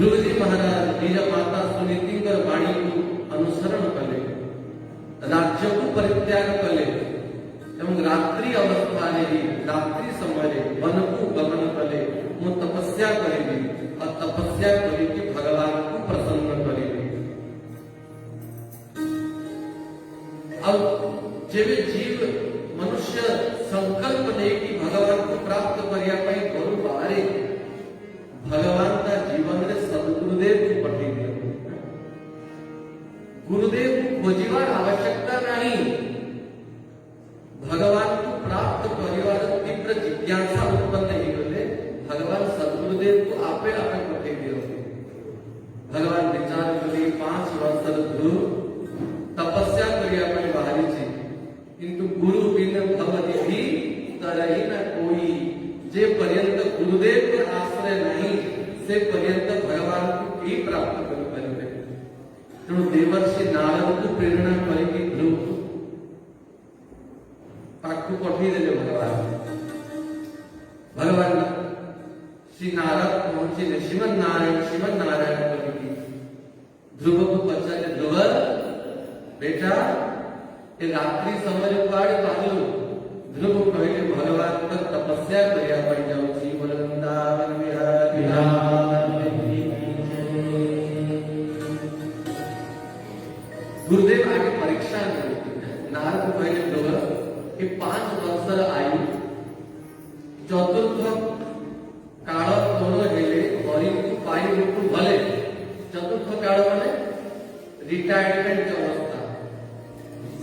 ध्रुवजी महाराज निज माता सुनीतिंकर वाणी को अनुसरण कले, राज्य को परित्याग कले एवं रात्रि अवस्था रात्रि समय वन को गमन कले। मु तपस्या करेगी और तपस्या करेगी भगवान को प्रसन्न करेगी। अब जेवे जीव मनुष्य संकल्प ले कि भगवान को प्राप्त करिया पाई घरू बाहरे भगवान का जीवन रे सदगुरुदेव को पठेई दियो। गुरुदेव को खोजिवार आवश्यकता नहीं, भगवान को प्राप्त करिवार तीव्र जिज्ञासा उत्पन्न ही गले भगवान सदगुरुदेव को आपे आपे पठेई दियो। भगवान विचार करी 5 वर्ष ध्रुव तपस्या करिया पाई बाहरी छी, किंतु गुरु बिन भवदिति तरहि न कोई। जे पर्यंत गुरुदेव के आश्रय नहीं से पर्यंत भगवान को ही प्राप्त कर पारे। तेणु देवर्षि नारद को प्रेरणा करेगी ध्रुव पाखु पठेई देले भगवान श्री नारद पहुंचे श्रीमन नारायण करेगी। ध्रुव को पचारे, ध्रुव बेटा ये रात्रि समय पाड़ पालू। ध्रुव कहले भगवान पर तपस्या करिया पड़ जाऊ छी वृंदावन विहारी। गुरुदेव आगे परीक्षा नारद को कहले ध्रुव कि 5 वर्ष आयु चतुर्थ काल तोर हेले हरि को पाई रूप भले। चतुर्थ काल माने रिटायरमेंट अवस्था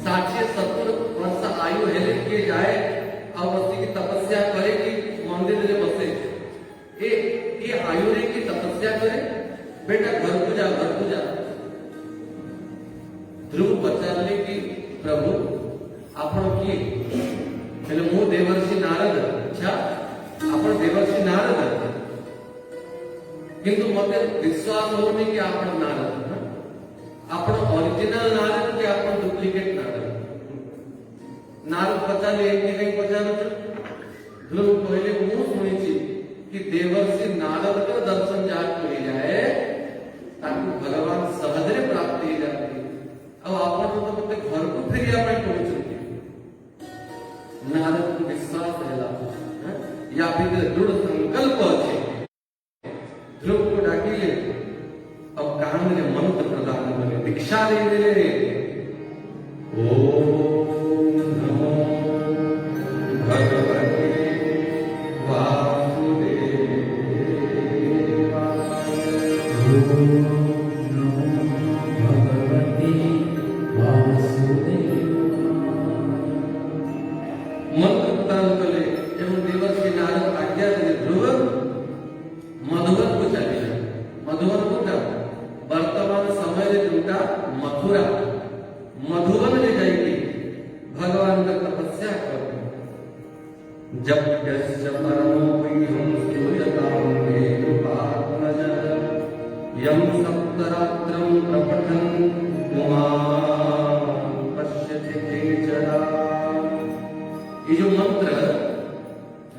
60-70 वर्ष आयु हेले किए जाए और बसी की तपस्या करे कि मंदिर रे बसे। ये आयु रे की तपस्या करे बेटा घर को जा। ध्रुव पचारले कि प्रभु आपण किए? हेले मु देवर्षि नारद। अच्छा आपण देवर्षि नारद, किंतु मते विश्वास होनी कि आपण नारद। आपण ओरिजिनल नारद कि आपण डुप्लीकेट नारद? नारद पचारे कहीं पचारो ध्रुव कहले मु सुनी कि देवर्षि नारद का दर्शन जात करी जाए ताकि भगवान सहजरे प्राप्त हो जाती। अब आपण तो मते घर को फेरिया पाई पहुंचती। नारद को विश्वास हैला या फिर दृढ़ संकल्प अछि। ध्रुव को डाकिले अब कान में मंत्र प्रदान करे, दीक्षा दे दे। ओम नमो भगवते वासुदेवाय। ओम नमो भगवते वासुदेवाय। मंत्र प्रदान करे एवं देवर्षि नारद आज्ञा दे ध्रुव मधुबन को चले। मधुबन को वर्तमान समय जोटा मथुरा मधुबन में जाएगी भगवान का तपस्या कर। जब यस्य परमोपीहं सूर्यतां कृपात्मज यं सप्तरात्रं प्रपठन् पुमान् पश्यति केचरा। ये जो मंत्र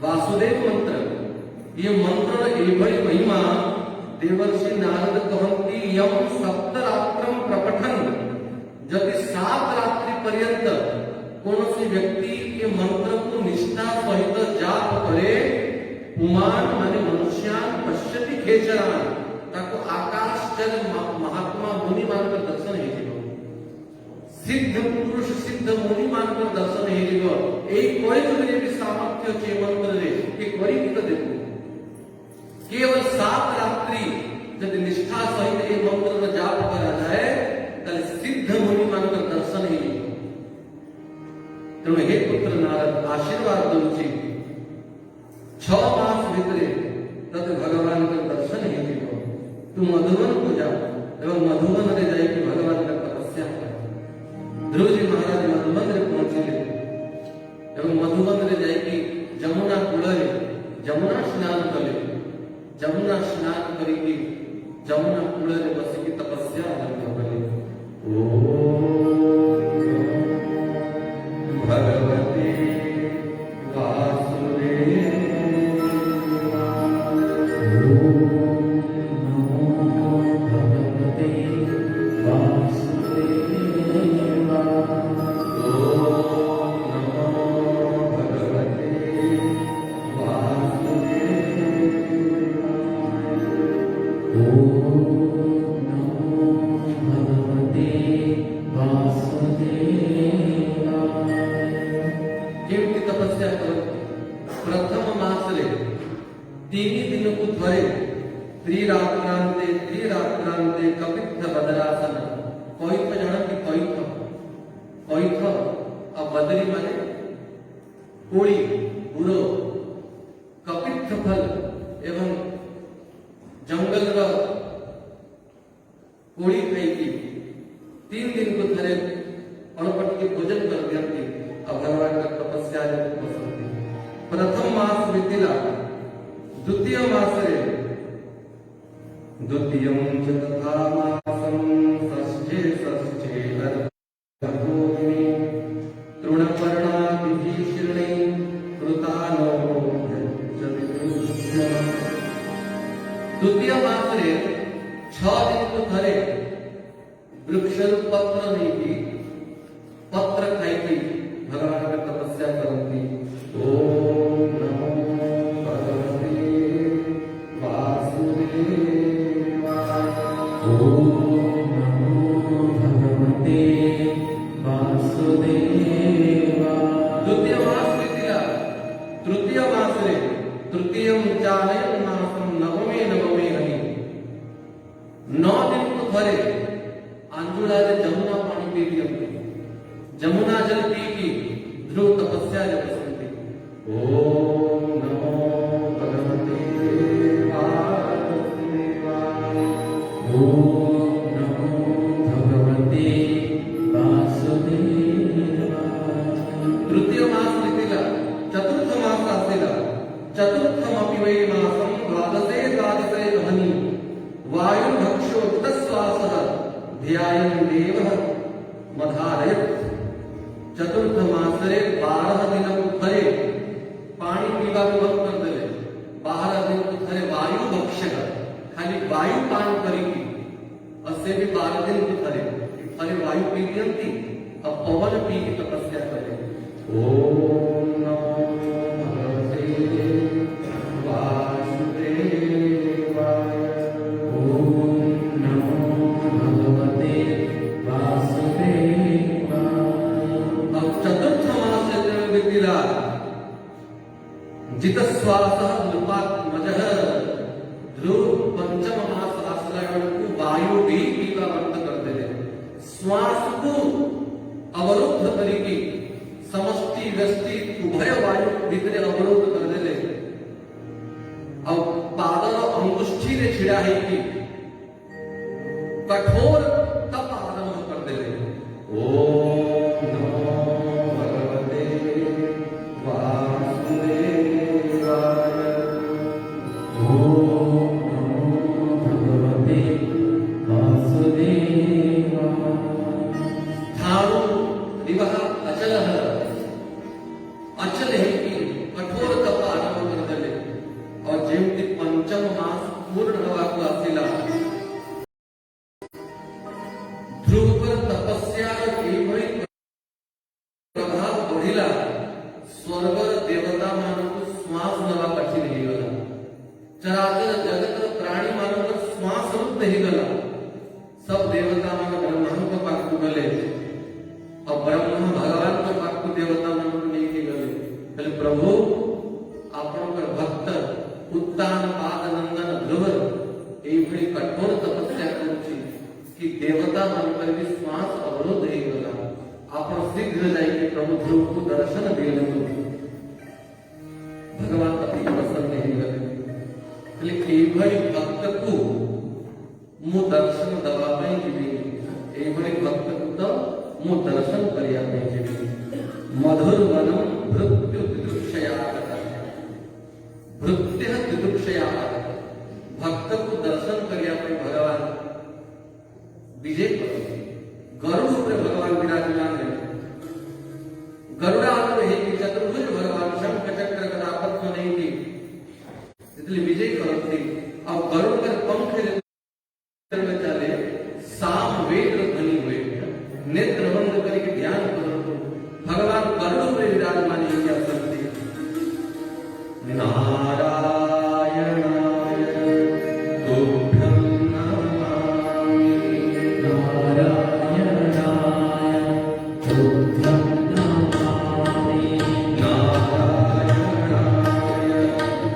वासुदेव मंत्र, ये मंत्र एभली महिमा देवर्षि नारद कहती यम 7 रात्रम प्रपठन। यदि 7 रात्रि पर्यंत कौन सी व्यक्ति के मंत्र को निष्ठा सहित जाप करे पुमान माने मनुष्यान पश्यति खेचरान ताको आकाश जल महात्मा मुनि मान कर दर्शन हे जीव। सिद्ध पुरुष सिद्ध मुनि मान कर दर्शन हे जीव। एक कोई जो भी सामर्थ्य छे मंत्र रे के करी की तो देखो केवल 7 रात्रि यदि निष्ठा सहित ये मंत्र जाप करा जाए तले सिद्ध मुनि मानकर दर्शन ही। तेणु हे पुत्र नारद आशीर्वाद दूची 6 मास भितरे तद भगवान का दर्शन ही जीव। तू मधुबन को जा एवं मधुबन रे जाए कि भगवान का तपस्या कर। ध्रुव जी महाराज मधुबन रे पहुंचे एवं मधुबन रे जाए कि जमुना कूल जमुना स्नान कले। जमुना स्नान करी जमुना कूल रे बसी तपस्या आरंभ कले। भगवते वासुदेवाय। ओम नमो ତିନି ଦିନକୁ ଥରେ ତ୍ରିରାତ୍ରାନ୍ତେ କପିତ୍ଥ ବଦରାସନ। କଇଥ ଜାଣନ୍ତି? କଇଥ ଆଉ ବଦରୀ ମାନେ କୋଳି ବୁରୋ କପିତ୍ଥ ଫଲ ଏବଂ ଜଙ୍ଗଲର कोड़ी खाई 3 दिन को थरे अल्प के भोजन कर दियंती और भगवान का तपस्या पसंद। प्रथम मास बीतिला, द्वितीय मास रे द्वितीयं च तथा मासं षष्ठे भूमि तृणपर्णादिभिः शीर्णे कृतानो द्वितीय मास रे 6 दिन को थरे वृक्षर पत्र नहीं की पत्र खाई थी भगवान का तपस्या करती। ओम नमो भगवते वासुदेवाय। ओम नमो भगवते वासुदेवाय। द्वितीय मास बीतिला, तृतीय मास रे तृतीयं चालयन् मासं नवमे हनि 9 दिन को थरे आंजुला रे जमुना पानी पी दियंती। जमुना जल पी की ध्रुव तपस्या करती। ओम नमो भगवते वासुदेवाय। ओम नमो भगवते वासुदेवाय। तृतीय मास बीतिला, चतुर्थ मास आसेला। चतुर्थमपि वै मासं द्वादशे हनि वायु भक्षो तस्वासः ध्यायन् देवः मधारयत्। चतुर्थ मासरे 12 दिन को थरे पानी पीवा को बंद कर देले। 12 दिन को थरे वायु भक्षक खाली वायु पान करेगी असे भी 12 दिन को थरे वायु पी दियंती अब पवन पी की तपस्या करे। ओम नमो भगवते वासुदेवाय। जितस्वासः नृपात्मजः ध्रुव पंचम मास आश्रयण को वायु भी पीवा बंद कर देले। श्वास को अवरुद्ध करिकी समष्टि व्यष्टि उभय वायु भीतर अवरुद्ध कर देले। अब पादर अंगुष्ठी रे छिड़ा है कि कठोर तप आरंभ कर देले। ओम नमो भगवते वासुदेवाय। ओम नमो भगवते वासुदेवाय। थारु दिवः अचलः अचल है कि कठोर तप आरंभ कर देले। और जेमती पंचम मास पूर्ण हवा को आसिला ध्रुव पर तपस्या एभଳି प्रभाव बढ़िला स्वर्गर देवता मानक श्वास नवा कठिन हो गला। चराचर जगत प्राणी मानक श्वास रुद्ध हो गला। सब देवता मान ब्रह्मा को पाक गले और ब्रह्मा भगवान को पाक देवता मान नहीं के गले। कहले प्रभु आपण पर भक्त उत्तान पाद नंदन ध्रुव एभଳି कठोर तपस्या करूची कि देवता मान पर भी श्वास अवरोध हो गला। आप शीघ्र जाइए प्रभु ध्रुव को दर्शन दिए। भगवान अति प्रसन्न हो गए। एभଳି भक्त को मु दर्शन दवा ପାଇଁ ଯିବି। एभଳି भक्त को तो मु दर्शन करिया ପାଇଁ ଯିବି। मधुर वनम भृत्य दिदृक्षया भृत्य दिदृक्षया भक्त को दर्शन करिया ପାଇଁ भगवान विजय करते। गरुड़ पर भगवान विराजमान है। गरुड़ारूढ़ है कि चतुर्भुज भगवान शंख चक्र गदा पद्म नहीं की इसलिए विजय करते। अब गरुड़ पर पंख में चले साम वेद ध्वनि हुए नेत्र बंद करके ध्यान करो भगवान गरुड़ पर विराजमान है। क्या करते नारायणाय तुभ्यं नमामि। नारायणाय तुभ्यं नमामि। नारायणाय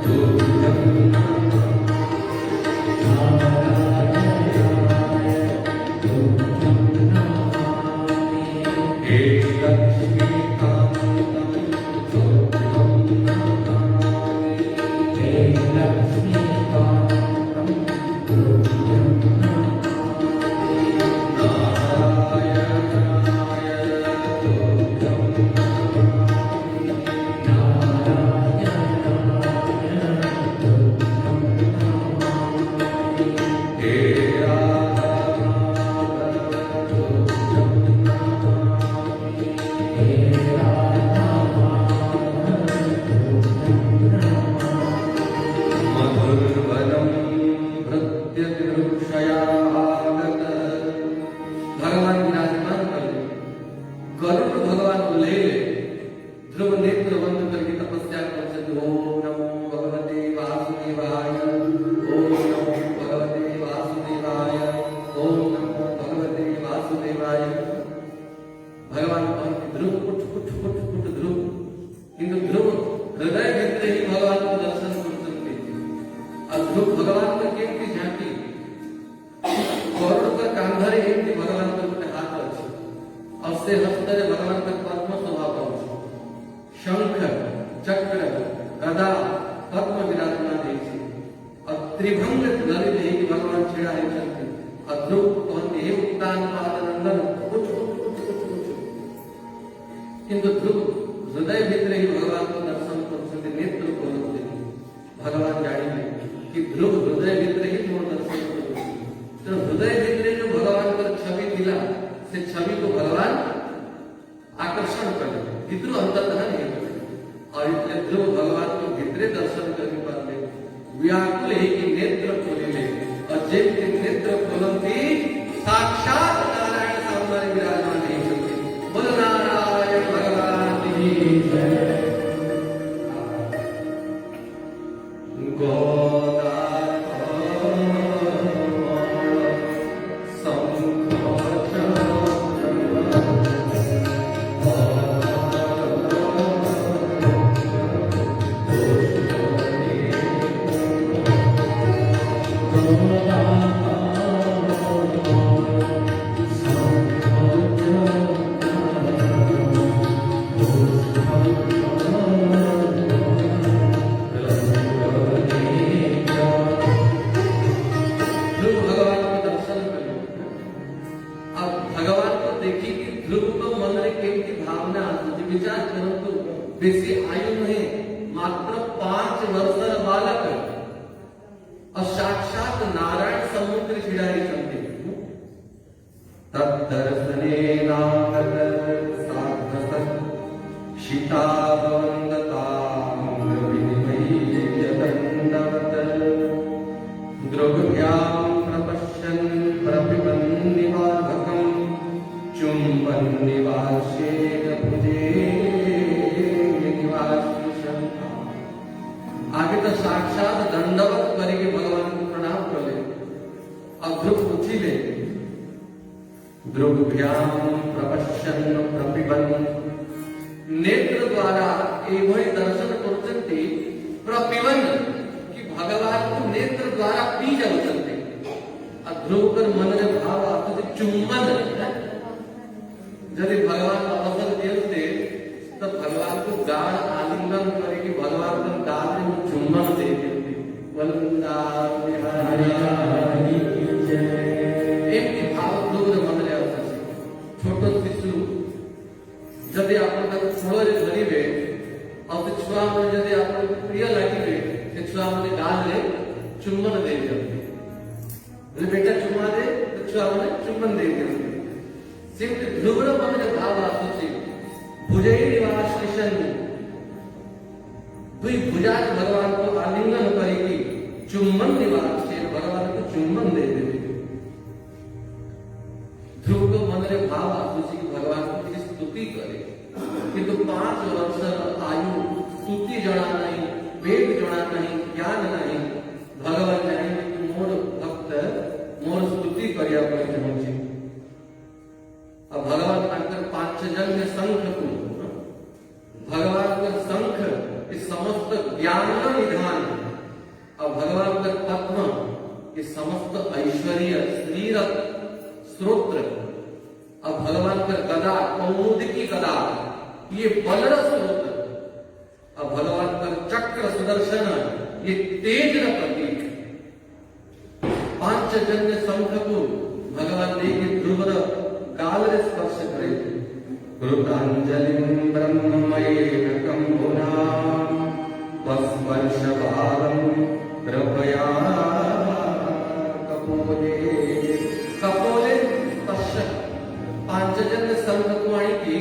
तुभ्यं किंतु ध्रुव हृदय भितर ही भगवान को दर्शन कर नेत्र खोलते भगवान जाने कि ध्रुव हृदय भितर ही मोर दर्शन कर हृदय भितर जो भगवान कर छवि दिला से छवि को भगवान आकर्षण करे भितर अंतर्धान नहीं करे और इसलिए ध्रुव भगवान को भितरे दर्शन करने पाते व्याकुल ही की नेत्र खोले और जब के नेत्र खोलती साक्षात नारायण सामने विराजमान नहीं सकते बोल नारायण भगवान की जय गोदा बेसी आयु में मात्र 5 वर्षर बालक और साक्षात नारायण समुद्र छिड़ाई चलते तदर्शने नागत साधसत शीतावंदता विनिमय्यदंडवत द्रव्यां प्रपश्यन् प्रपिबन्निवाधकं चुम्बन्निवासेन भुजे आगे तो साक्षात दंडवत करके भगवान को प्रणाम कर ले और ध्रुव उठी ले ध्रुव्याम प्रपश्यन् प्रपिबन् नेत्र द्वारा एवं दर्शन करते प्रपिबन् कि भगवान को नेत्र द्वारा पी जाते और ध्रुव कर मन में भाव आते चुम्बन यदि भगवान का अवसर दिए तो भगवान को गाढ़ आलिंगन करके भगवान को गाल में चुम्बन दे देते एक भाव दूर मन छोट शिशु जदि आप फूल धरवे और छुआ में जदि आप प्रिय लगे से छुआ मैंने गाल ले चुम्बन दे दिए बेटा चुम्मा दे तो छुआ मैंने चुम्बन दे दिए सिर्फ ध्रुव मन में भाव आसुची भुजै निवास किशन दुई भुजा भगवान को आलिंगन करेगी चुम्बन निवास से भगवान को चुम्बन दे देगी ध्रुव को मन में भाव आसुची कि भगवान की स्तुति करे किंतु 5 वर्ष आयु स्तुति जड़ा नहीं वेद जड़ा नहीं ज्ञान नहीं भगवान जाने कि मोर भक्त मोर स्तुति करिया पहुंचे अब भगवान अंतर 5 जन में शंख को भगवान का शंख इस समस्त ज्ञान का निधान और भगवान का पद्म इस समस्त ऐश्वर्य श्रीरथ स्त्रोत्र और भगवान का गदा कौमुदी गदा ये बलर स्त्रोत्र और भगवान का चक्र सुदर्शन ये तेज प्रतीक पांचजन्य शंख को भगवान देखे ध्रुवर काल स्पर्श करे कृतांजलिं ब्रह्ममयेन कंभुना स्पर्शभारं कृपया कपोले कपोले स्पर्श पांचजन्य शंख को आणी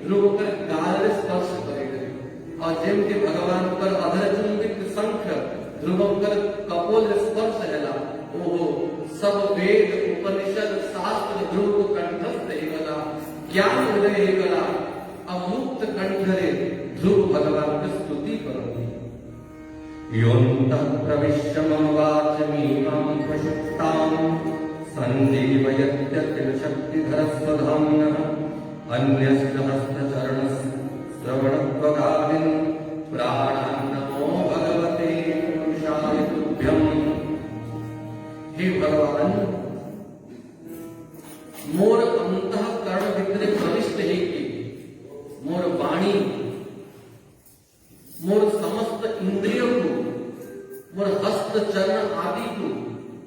ध्रुव कर काल स्पर्श करे और जेम के भगवान पर अधरचुंबित शंख ध्रुव कर कपोल स्पर्श हैला ओहो सब वेद उपनिषद शास्त्र ध्रुव को कंठस्थ हेगला ज्ञान उदय हेगला अमुक्त कंठरे ध्रुव भगवान की स्तुति करती योऽन्तः प्रविश्य मम वाचमीमां प्रसुप्तां सञ्जीवयत्यखिलशक्तिधरस्वधाम्नः अन्यस्त्रहस्तचरणश्रवणत्वगादिन् प्राणान्नमो भगवते पुरुषाय तुभ्यम्। हे भगवान मोर अंतःकरण भितरे प्रविष्ट है कि मोर वाणी मोर समस्त इंद्रियों को मोर हस्त चरण आदि को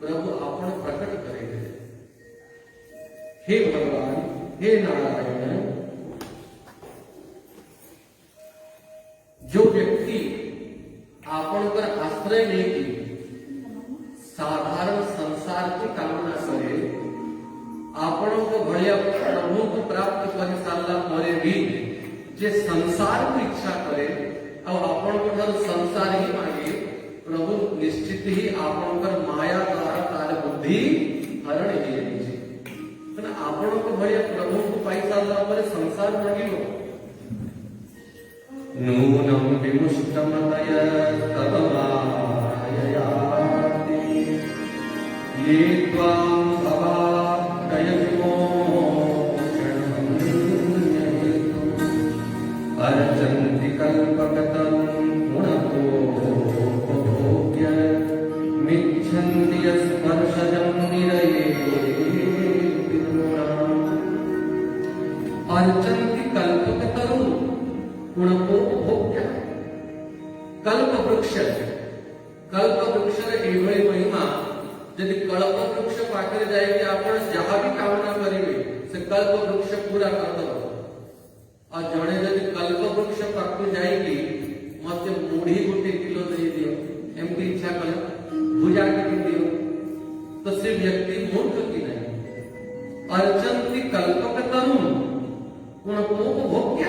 प्रभु आपण प्रकट करे। हे भगवान हे नारायण जो व्यक्ति आपण पर आश्रय लेके साधारण संसार की कामना करे आपनों को बढ़िया प्रभु को प्राप्त कर सारा मरे भी जे संसार को इच्छा करे और आपण को हर संसार ही मांगे प्रभु निश्चित ही आपण पर माया द्वारा तार बुद्धि हरण ही लीजिए आपण को बढ़िया प्रभु को पाई सारा पर संसार मांगियो नूनम विमुष्टमतय तव माययाति ये त्वां अर्चन्ति कल्पकतं गुणतो भोग्य मिच्छन्ति स्पर्शजं निरये अर्चन्ति कल्पकतरुं गुणतो भोग्य कल्प वृक्ष एवं महिमा यदि कल्प वृक्ष पाखरे जाए कि आपण जहाँ भी कामना करेंगे से कल्प वृक्ष पूरा कर दो और जड़े यदि कल्प वृक्ष पाखु जाएगी मत मुढ़ी गोटे किलो दे दियो एमती इच्छा कले भुजा के दियो तो से व्यक्ति मूर्ख की नहीं अर्चन्ति कल्पकतरुं गुणतो भोग्य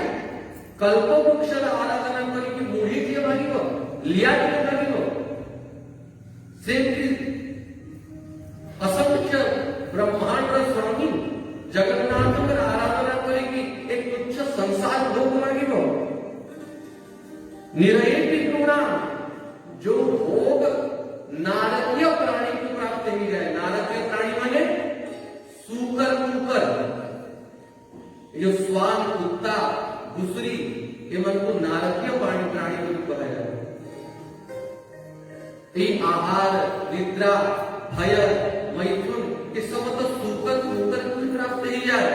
कल्प वृक्ष आराधना करके मुढ़ी के मांगिबो लिया के मांगिबो से असंख्य ब्रह्मांड स्वामी जगन्नाथ की आराधना करेगी एक तुच्छ संसार भोग मांगिबो निरयेति गुणा जो भोग नारकीय प्राणी को प्राप्त हो जाए नारकीय प्राणी माने सूकर कुकर ये स्वान कुत्ता घुसरी ये मन को नारकीय प्राणी को कहा जाए ये आहार निद्रा भय मैथुन ये सब तो सूकर कुकर को प्राप्त ही जाए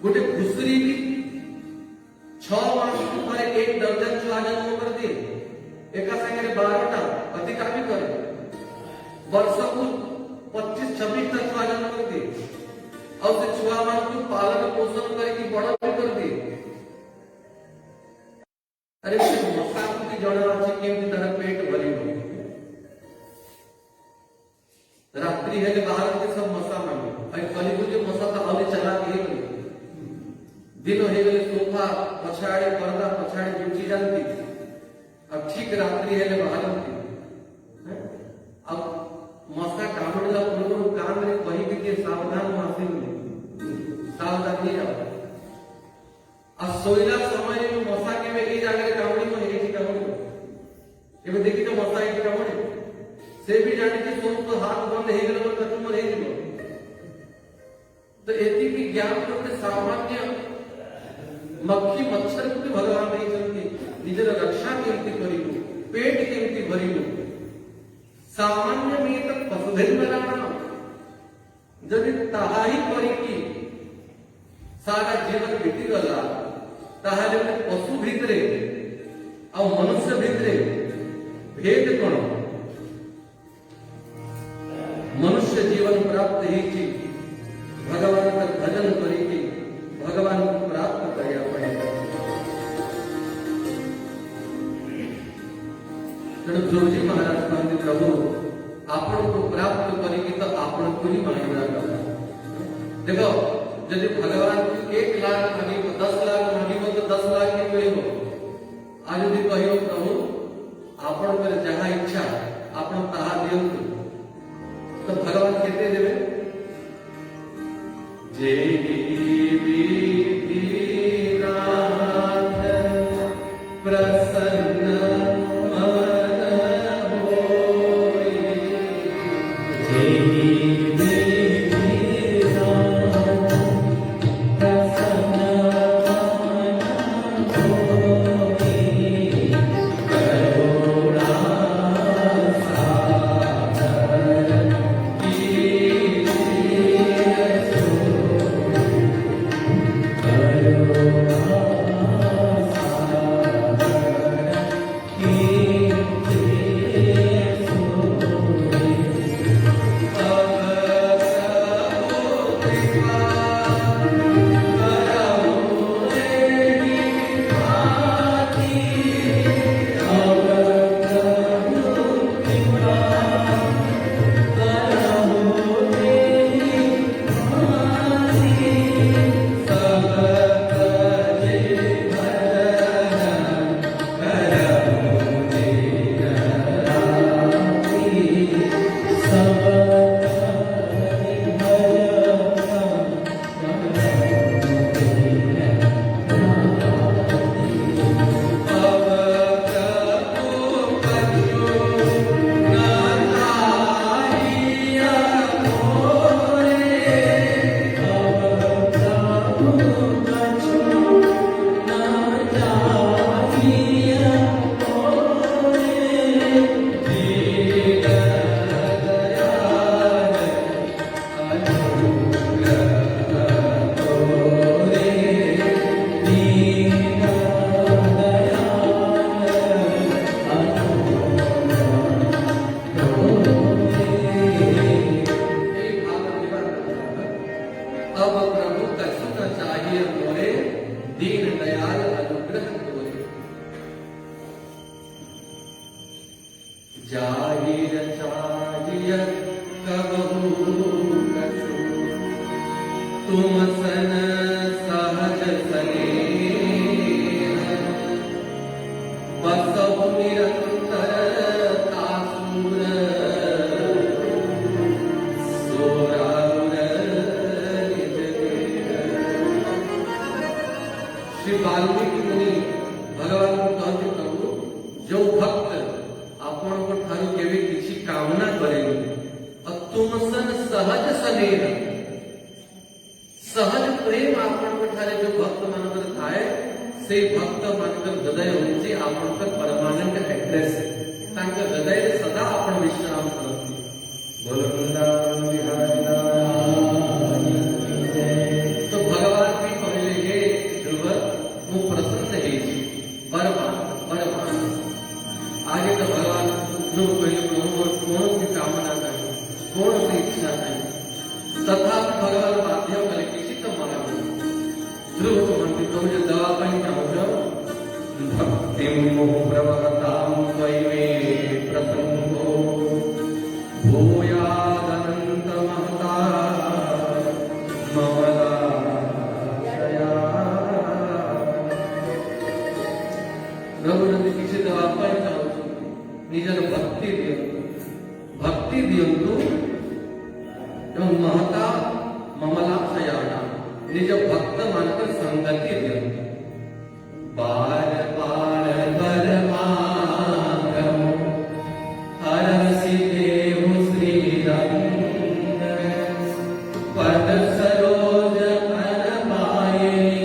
गोटे घुसरी की 6 मास पर एक दर्जन छुआ जन्म कर दिए एक संगे 12टा अधिक भी करे वर्ष को 25-26 तक छुआ जन्म कर दिए और से छुआ मान को पालन पोषण करके बड़ा भी कर दिए अरे मसा की जड़ा আছে केमती तरह पेट भरी हो रात्रि है बाहर के सब मसा मांगे और कलिगु जो मसा था अभी चला के दिन हो गए सोफा पछाड़े पर्दा पछाड़े जुटी जाती अब ठीक रात्रि है बाहर अब मसा कामड़ला पूर्व काम रे कही के सावधान मासी सावधान नहीं रहो अब सोइला समय में मसा के में ए जागे कामड़ी में हे कामड़ी एबे देखि तो मसा एक कामड़ी से भी जाने कि सोच तो हाथ बंद हे गेलो कतु मर हे गेलो तो एति की ज्ञान करते सामान्य मक्खी मच्छर को भगवान नहीं चलती निजर रक्षा केमती करिबो पेट केमती भरिबो सामान्य में तक पशुधन बनाना जदि ताहा ही करिकी सारा जीवन बीती गला ताहाले पशु भितरे और मनुष्य भितरे खेद कौन मनुष्य जीवन प्राप्त ही भगवान का भजन करी भगवान को प्राप्त करया पड़ेगा। ध्रुवजी महाराज कहते प्रभु आपण को प्राप्त करेगी तो आपण को ही मांगना करना। देखो यदि भगवान 1 लाख मांगिबो 10 लाख मांगिबो तो 10 लाख ही मिलिबो। आज यदि कहियो प्रभु आपण पर जहाँ इच्छा आपण ताहा दियंतु तो भगवान केते देबे जे विधिनाथ प्रसन्न श्री वाल्मीकि मुनि भगवान को कहते प्रभु जो भक्त आपण को ठारू केवे किछि कामना करेनि और तुम सन सहज स्नेह सहज प्रेम आपण को ठारे जो भक्त मानकर थाए से भक्त मानकर हृदय होछि आपण का परमानेंट एड्रेस तांका हृदय सदा आपण विश्राम करती बोलो वृंदावन बिहारी तो भगवान भी कहले हे ध्रुव मु प्रसन्न है बरमान आगे तो भगवान ध्रुव कहले कौन सी कामना नहीं कौन सी इच्छा नहीं तथा भगवान बाध्य करे किसी तो मांगा ध्रुव कहते प्रभु जो दवा पाई चाहो भक्ति मोह प्रवहताम त्वयि मे प्रसन्नो भूयादनंत महता रघुनंदी किसी दवा पाई चाहो निजर भक्ति दियंतु एवं महता ममलाक्षयाणा निज भक्त मानकर संगति दियंतु बार बार बरमागमो हरसि देव श्रीरंग पद सरोज अनपायिनी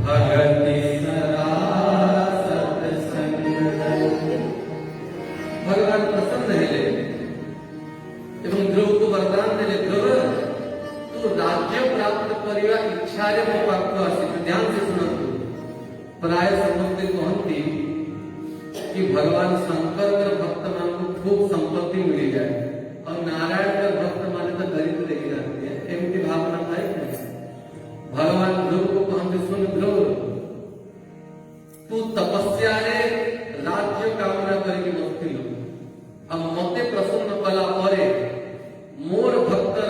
भगति सदा सत्संग। भगवान प्रसन्न है एवं ध्रुव को वरदान देले ध्रुव तू राज्य प्राप्त करिया इच्छा रे मो पाखु आसी ध्यान से सुनतु प्राय समझते कहती कि भगवान शंकर खूब संपत्ति मिली जाए और नारायण का भक्त माने तो दरिद्र रही जाती है, एमती भावना था नहीं। भगवान ध्रुव को कहते सुन ध्रुव, तू तपस्या रे राज्य कामना करके बसथिल, अब मते प्रसन्न कला परे मोर भक्तर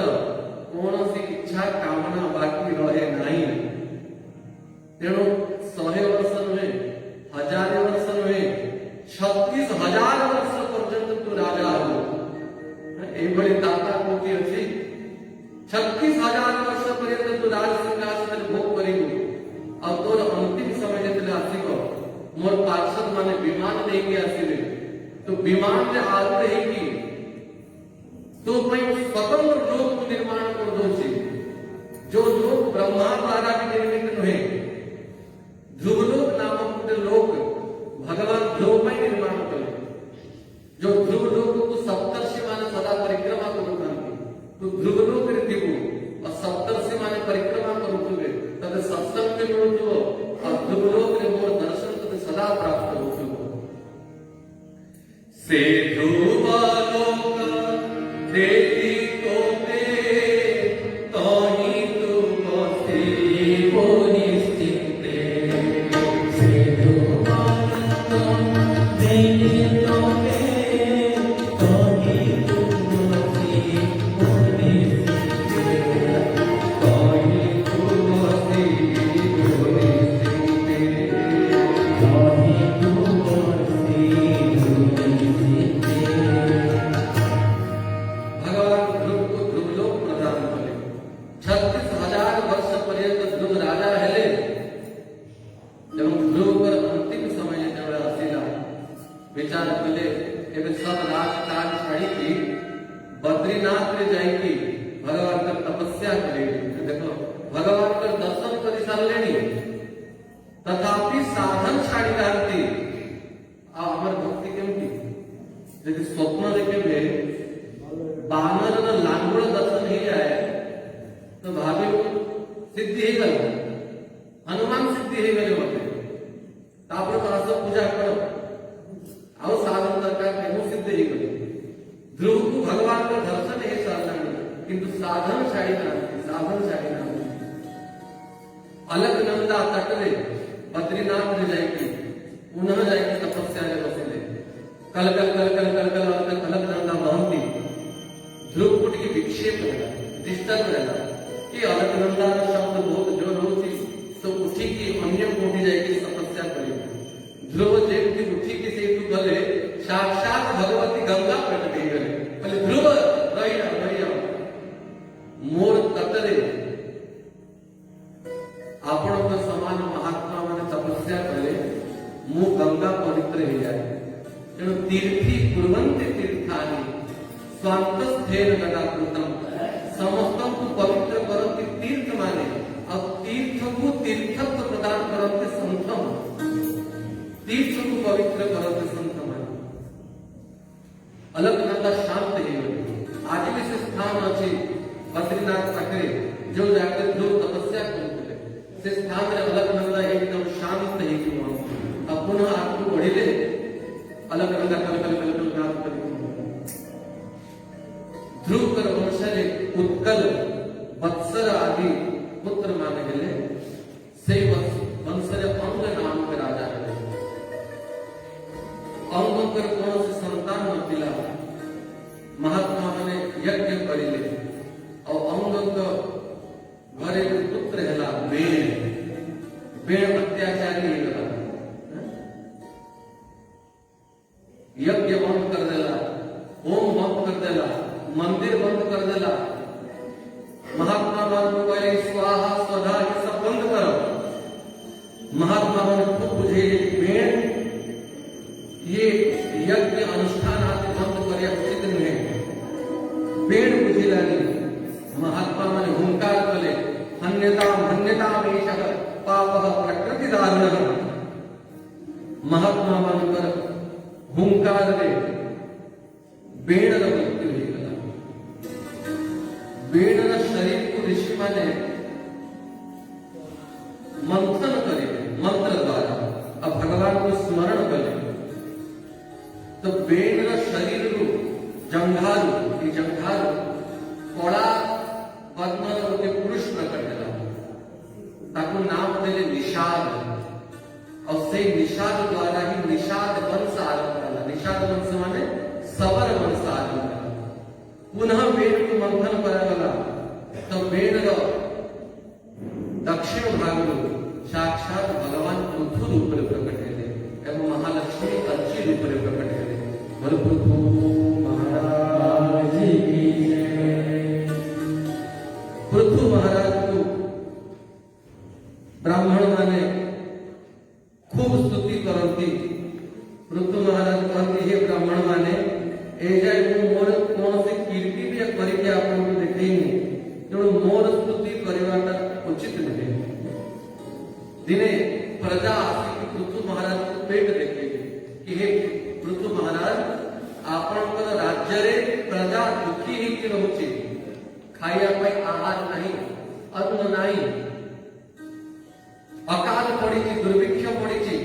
कौन सी इच्छा कामना बाकी रहे नहीं। तेणु 100 वर्ष नुहे, 1000 वर्ष नुहे, 36,000 वर्ष पर्यंत तू राजा हो। एभली दाता कोटी अछि, 36,000 वर्ष पर्यंत तू राज सिंहासन भोग करिबु और तोर अंतिम समय जेतले आसीबो मोर पार्षद माने विमान लेके आसीबे, तो विमान रे आरूढ़ हेकी तो मैं स्वतंत्र लोक निर्माण कर दोछि, जो लोक ब्रह्मा द्वारा भी निर्मित नुहे। ध्रुवलोक नामक गोटे लोक भगवान ध्रुव में निर्माण कले, जो ध्रुवलोक को सप्तर्षि माने सदा परिक्रमा करुथांती, तो ध्रुवलोक रे थिबु और सप्तर्षि माने परिक्रमा करुथुबे, तद सत्संग में मिलुथुबो और ध्रुवलोक रे मोर दर्शन तद सदा प्राप्त होथुबो। से ध्रुवलोक देती तोते तोही तू बसी वो निश्चिते, से ध्रुवलोक देती तोते तोही तू बसी वो निश्चिते, तोही तू बसी वो निश्चिते, तोही तू बसी वो निश्चिते। भगवान ध्रुव को ध्रुवलोक प्रदान कले, 36,000 वर्ष पर्यंत ध्रुव राजा हेले। जब ध्रुव पर अंतिम समय जब आसीला विचार कले एबे सब राजकाज छाड़ी की बद्रीनाथ रे जाइकी भगवान का तपस्या करे। देखो भगवान का दर्शन कर सारलेनी तथापि साधन छाड़ी रहती आ हमर भक्ति केमती यदि स्वप्न देखे बानर न लांगुड़ दर्शन ही जाए तो भाभी सिद्धि ही गल, हनुमान सिद्धि ही गले मते तापर तो पूजा करो आओ साधन दरकार केहू सिद्धि ही गले। ध्रुव को भगवान का दर्शन है साधन, किंतु साधन छाड़ी ना, साधन छाड़ी ना। अलकनंदा तटरे बद्रीनाथ रे जाएगी, पुनः जाएगी तपस्या रे बसले, कल कल कल कल कल कल अलकनंदा बहती ध्रुव कुट की विक्षेप रहेगा, डिस्टर्ब रहेगा कि अलकनंदा का शब्द बहुत जोर होती तो उठी की अन्य कोटि जाएगी तपस्या करेगी। ध्रुव जेठी उठी की से तू गले साक्षात भगवती गंगा प्रकट ही गले, बोले ध्रुव रहिया मोर तटरे आपण का समान महात्मा माने तपस्या करे मु गंगा पवित्र ही जाए। तेणु तीर्थी कुर्वन्ति तीर्थानि स्वांतस्थेन गदाकृतम, समस्तम को पवित्र करती तीर्थ माने और तीर्थ को तीर्थत्व प्रदान करते संतम, तीर्थ को पवित्र करते संत माने। अलकनंदा शांत ही आज भी से स्थान अच्छी बद्रीनाथ पाखे जो जाकर ध्रुव तपस्या करते से स्थान रे अलकनंदा एकदम शांत ही क्यों अब पुनः आपको बढ़िले अलकनंदा कल कल कल कल नाथ कर ध्रुव कर वंशज उत्कल वत्सर आदि पुत्र माने गए से वंशज अंग नाम के राजा है। अंग कर कौन से संतान न पिला महात्मा माने यज्ञ करिले और अंग का घरे पुत्र हैला बेण अत्याचारी हैला यज्ञ बंद कर देला, होम बंद कर देला, मंदिर बंद कर देला। महात्मा मान को कहे स्वाहा स्वधा ये सब बंद करो। महात्मा मान खूब बुझे बेण ये यज्ञ अनुष्ठान आदि बंद करे उचित नहीं, बेण बुझिला नहीं। महात्मा मान हुंकार कले हन्यता वेशः पापः प्रकृति दारुणः। महात्मा मान कर हुंकार रे बेण मृत्यु ही गला। बेण शरीर को ऋषि माने मंथन करे मंत्र द्वारा अब भगवान को स्मरण करे तो बेण शरीर रू जंघारू ये जंघारू कड़ा वर्णर गोटे पुरुष प्रकट है ताकू नाम देले निषाद और से निषाद द्वारा ही निषाद वंश आरंभ करा। निषाद वंश माने सबर वंश आरंभ करा। पुनः वेद को मंथन करागला तो वेद रो दक्षिण भाग में साक्षात भगवान पृथु रूप में प्रकट है एवं महालक्ष्मी अच्छी रूप में प्रकट है। बोलो पृथु महाराज की जय। पृथु महाराज को ब्राह्मण माने खूब स्तुति करती। पृथु महाराज कहते हे ब्राह्मण माने ए जाय मोर कौन से कीर्ति भी करके आपन को देखेनी तेणु मोर स्तुति करवाटा उचित नहीं। दिने प्रजा आसिक पृथु महाराज को पेट देखे कि हे पृथु महाराज आपनकर राज्य रे प्रजा दुखी ही कि रहउची खाइया पाई आहार नहीं अन्न नहीं अकाल पड़ी दुर्भिक्ष पड़ी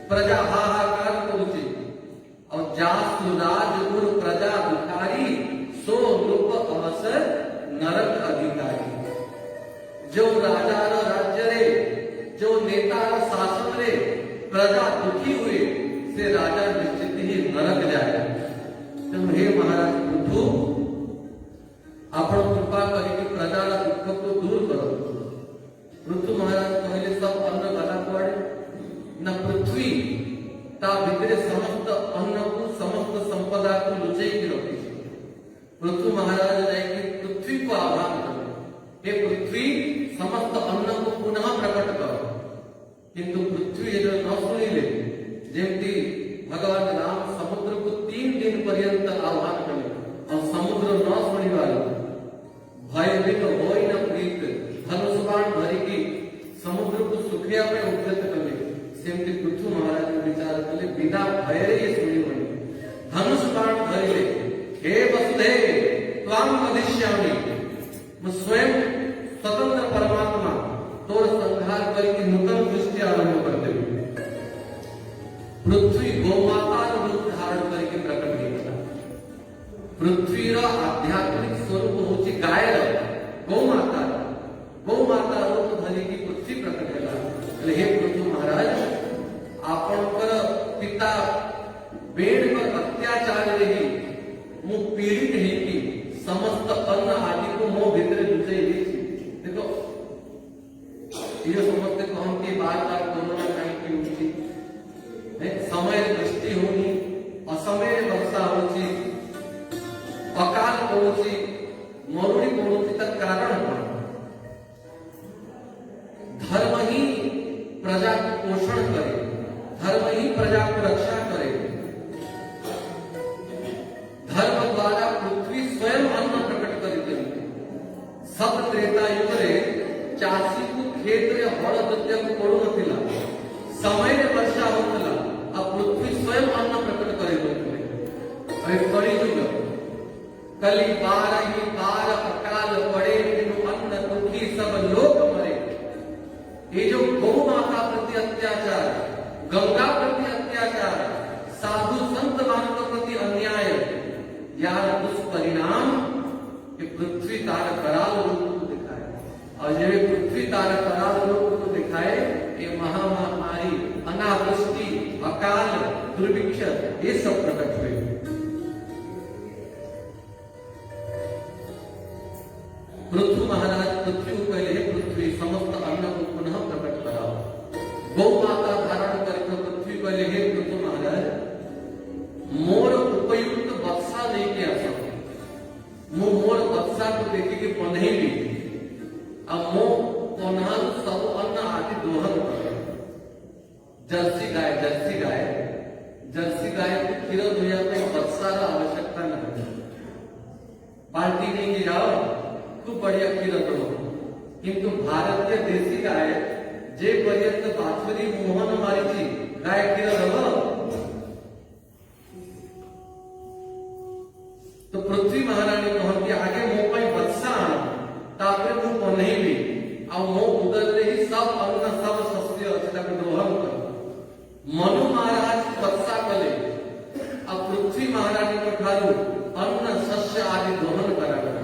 प्रजा हाहाकार करुची और जासु राजगुर प्रजा भिखारी सो रूप अवसर नरक अधिकारी। जो राजा राज्य रे जो नेता शासन रे प्रजा दुखी हुए से राजा निश्चित ही नरक जाए। तो हे महाराज पृथु आपण कृपा करके प्रजा दुख को दूर करो। पृथु महाराज कहले सब अन्न गला पड़े न पृथ्वी ता भितरे समस्त अन्न को समस्त संपदा को लुचई के रखी। पृथु महाराज जाके पृथ्वी को आह्वान करो हे पृथ्वी समस्त अन्न को पुनः प्रकट करो। किंतु पृथ्वी जो न सुनिले जेमती भगवान राम समुद्र को 3 दिन पर्यंत आह्वान कले और समुद्र न सुनिवालो भय बिन होई न प्रीत धनुष बाण धरी की समुद्र को सुखिया में उद्धत कले सेमती पृथु महाराज ने विचार कले बिना भय रे ये सुनिवनी धनुष बाण धरिले हे वसुदेव त्वां वदिष्यामि मैं स्वयं स्वतंत्र परमात्मा तोर संहार करके नूतन सृष्टि आरंभ कर दे। पृथ्वी गोमाता रूप धारण करके प्रकट होता। पृथ्वी रो आध्यात्मिक स्वरूप होची गाय गोमाता रूप धरी की पृथ्वी प्रकट होला। हे पृथु महाराज आपनकर पिता बेड़ पर अत्याचार रही मु पीड़ित है कि समस्त अन्न आदि को मो भीतर लुचई देखो ये समझते कहूं कि बार-बार कोरोना काहे की होची समय दृष्टि होनी असमय वर्षा होची अकाल होची मरुड़ी होची तक कारण कौन? धर्म ही प्रजा को पोषण करे धर्म ही प्रजा को रक्षा करे। धर्म द्वारा पृथ्वी स्वयं अन्न प्रकट करी सब त्रेता युग रे चाषी को खेत रे हड़ जोतिया को पड़ू नथिला समय रे वर्षा होतला अब पृथ्वी स्वयं अन्न प्रकट करे होतले। अरे कली युग कली बार ही बार अकाल पड़े बिनु अन्न दुखी सब लोग मरे। ये जो गौ माता प्रति अत्याचार गंगा प्रति अत्याचार साधु संत मानव प्रति अन्याय यार दुष्परिणाम कि पृथ्वी तार कराल रूप को दिखाए और ये पृथ्वी तार कराल रूप को दिखाए ये महामारी अनावृष्टि अकाल दुर्भिक्ष ये सब प्रकट हुए। पृथु महाराज पृथ्वी को पहले पृथ्वी समस्त अन्न को पुनः प्रकट कराओ। गौ माता धारण करके पृथ्वी पहले हे पृथु महाराज मोर उपयुक्त बक्सा लेके आ सको मोर बक्सा को देखे के पन्हेली अब मो पन्हाल सब अन्न आदि दोहन करे। जर्सी गाय को खीर धोया में बक्सा का आवश्यकता नहीं बाल्टी नहीं गिराओ खूब बढ़िया खीर दो। किंतु भारतीय देशी गाय जे पर्यंत बाछुरी मोहन मारी गाय खीर दब तो पृथ्वी महारानी कहती आगे मो पाई बक्सा तापरे मु पन्हेली आ मो उदर रे ही सब अन्न सब शस्य अछि ताके ग्रहण कर। मनु महाराज बक्सा कले अब पृथ्वी पृथ्वी महारानी ठारू अन्न शस्य आदि दोहन करागला।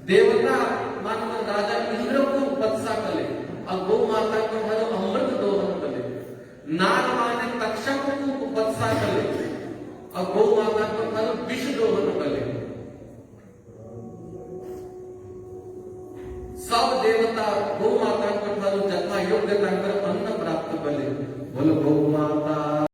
देवता मानव राजा इंद्र को उपत्सा कले और गौ माता को ठारू अमृत दोहन कले। नाग माने तक्षक को उपत्सा कले और गौ माता को ठारू विष दोहन कले। सब देवता गौ माता को ठारू जथा योग्य